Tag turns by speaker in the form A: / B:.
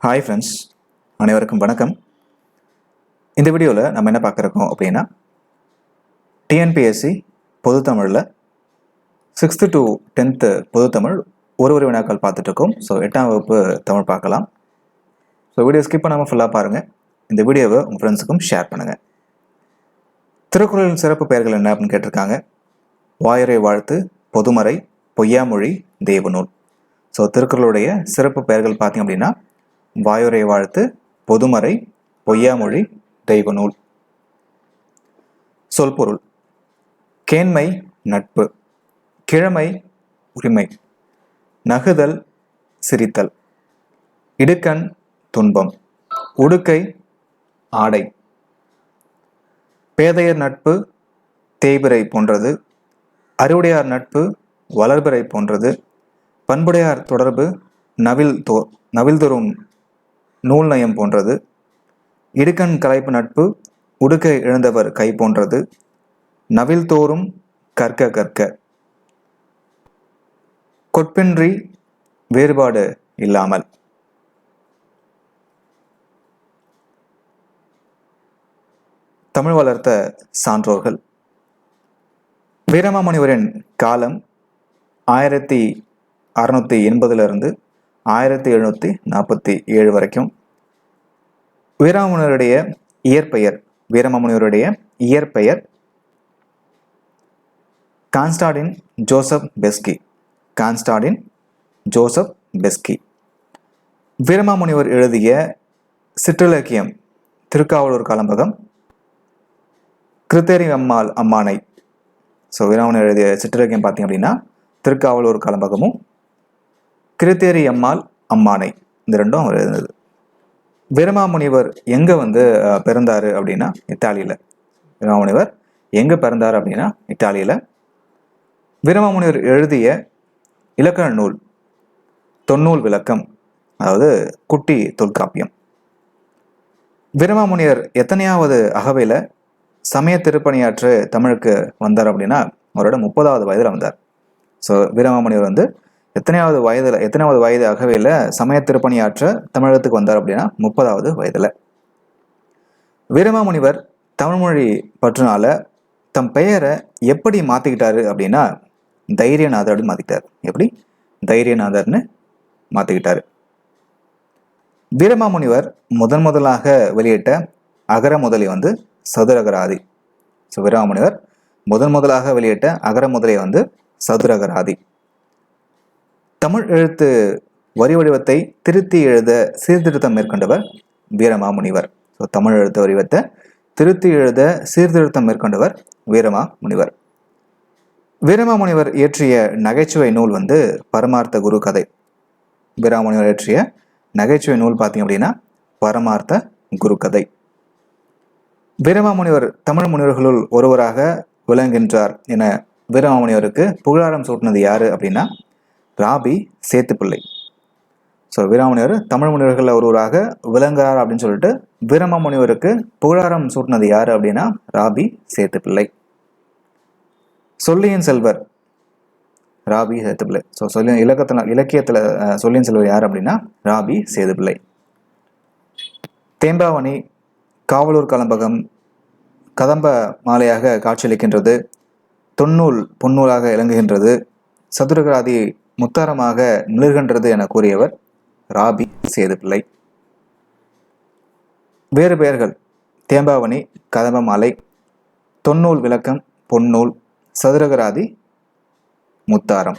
A: Hi friends, அனைவருக்கும் வணக்கம். இந்த வீடியோவில் நம்ம என்ன பார்க்குறோம் அப்படின்னா, டிஎன்பிஎஸ்சி பொதுத்தமிழில் 6th to 10th பொதுத்தமிழ் ஒரு வினாக்கள் பார்த்துட்ருக்கோம். ஸோ 8ஆம் வகுப்பு தமிழ் பார்க்கலாம். ஸோ வீடியோ ஸ்கிப் பண்ணாமல் ஃபுல்லாக பாருங்கள். இந்த வீடியோவை உங்கள் ஃப்ரெண்ட்ஸுக்கும் ஷேர் பண்ணுங்கள். திருக்குறளின் சிறப்பு பெயர்கள் என்ன அப்படின்னு கேட்டிருக்காங்க. வாயுரை வாழ்த்து, பொதுமறை, பொய்யாமொழி, தெய்வநூல். ஸோ திருக்குறளுடைய சிறப்பு பெயர்கள் பார்த்தீங்க அப்படின்னா வாயுரை வாழ்த்து, பொதுமறை, பொய்யாமொழி, தெய்வநூல். சொல்பொருள்: கேண்மை நட்பு, கிழமை உரிமை, நகுதல் சிரித்தல், இடுக்கண் துன்பம், உடுக்கை ஆடை, பேதையர் நட்பு தேய்பிறை போன்றது, அறிவுடையார் நட்பு வளர்பிறை போன்றது, பண்புடையார் தொடர்பு நவில்தொறும் நூல் நயம் போன்றது, இடுக்கண் கலைப்பு நட்பு உடுக்கை இழந்தவர் கை போன்றது, நவில்தோறும் கற்க கற்க, கொட்பின்றி வேறுபாடு இல்லாமல். தமிழ் வளர்த்த சான்றோர்கள்: வீரமாமுனிவரின் காலம் 1680 1747 வரைக்கும். வீரமாமுனிவருடைய இயற்பெயர் கான்ஸ்டாண்டின் ஜோசப் பெஸ்கி. வீரமாமுனிவர் எழுதிய சிற்றிலக்கியம் திருக்காவலூர் கலம்பகம், கிருத்தேரி அம்மானை. ஸோ வீரமாமுனிவர் எழுதிய சிற்றிலக்கியம் பார்த்தீங்க அப்படின்னா திருக்காவலூர் கலம்பகமும் கிருத்தேரி அம்மானை, இந்த ரெண்டும் அவர் எழுதினது. வீரமாமுனிவர் எங்கே பிறந்தார் அப்படின்னா இத்தாலியில். வீரமாமுனிவர் எங்கே பிறந்தார் அப்படின்னா இத்தாலியில். வீரமாமுனிவர் எழுதிய இலக்கண நூல் தொன்னூல் விளக்கம், அதாவது குட்டி தொல்காப்பியம். வீரமாமுனிவர் எத்தனையாவது அகவையில் சமய திருப்பணியாற்ற தமிழுக்கு வந்தார் அப்படின்னா அவரோட 30வது வயதில் வந்தார். ஸோ வீரமாமுனிவர் எத்தனையாவது வயது அகவையில் சமய திருப்பணியாற்ற தமிழகத்துக்கு வந்தார் அப்படின்னா 30வது வயதில். வீரமாமுனிவர் தமிழ்மொழி பற்றுனால தம் பெயரை எப்படி மாற்றிக்கிட்டாரு அப்படின்னா தைரியநாதர் அப்படின்னு மாற்றிக்கிட்டார். எப்படி? தைரியநாதர்னு மாற்றிக்கிட்டாரு. வீரமாமுனிவர் முதலாக வெளியிட்ட அகர முதலி சதுரகராதி. ஸோ வீரமாமுனிவர் முதலாக வெளியிட்ட அகர முதலியை சதுரகராதி. தமிழ் எழுத்து வரி வடிவத்தை திருத்தி எழுத சீர்திருத்தம் மேற்கொண்டவர் வீரமாமுனிவர். ஸோ தமிழ் எழுத்து வடிவத்தை திருத்தி எழுத சீர்திருத்தம் மேற்கொண்டவர் வீரமாமுனிவர். வீரமாமுனிவர் இயற்றிய நகைச்சுவை நூல் பரமார்த்த குரு கதை. வீரமாமுனிவர் இயற்றிய நகைச்சுவை நூல் பார்த்தீங்க அப்படின்னா பரமார்த்த குரு கதை. வீரமாமுனிவர் தமிழ் முனிவர்களுள் ஒருவராக விளங்குகின்றார் என வீரமாமுனிவருக்கு புகழாரம் சூட்டினது யாரு அப்படின்னா ராபி சேத்துப்பிள்ளை. ஸோ வீரமாமுனிவர் தமிழ் முனிவர்களில் ஒருவராக விளங்குறார் அப்படின்னு சொல்லிட்டு வீரமாமுனிவருக்கு புகழாரம் சூட்டினது யாரு அப்படின்னா ராபி சேத்துப்பிள்ளை. சொல்லியின் செல்வர் ராபி சேத்துப்பிள்ளை. ஸோ இலக்கியத்தில் சொல்லியின் செல்வர் யார் அப்படின்னா ராபி சேதுப்பிள்ளை. தேம்பாவணி காவலூர் கலம்பகம் கதம்ப மாலையாக காட்சியளிக்கின்றது, தொன்னூல் பொன்னூலாக இலங்குகின்றது, சதுரகராதி முத்தாரமாக மிளர்கின்றது என கூறியவர் ராபி சேதுப்பிள்ளை. வேறு பெயர்கள்: தேம்பாவணி, கதம்ப மாலை, தொன்னூல் விளக்கம், பொன்னூல், சதுரகராதி, முத்தாரம்.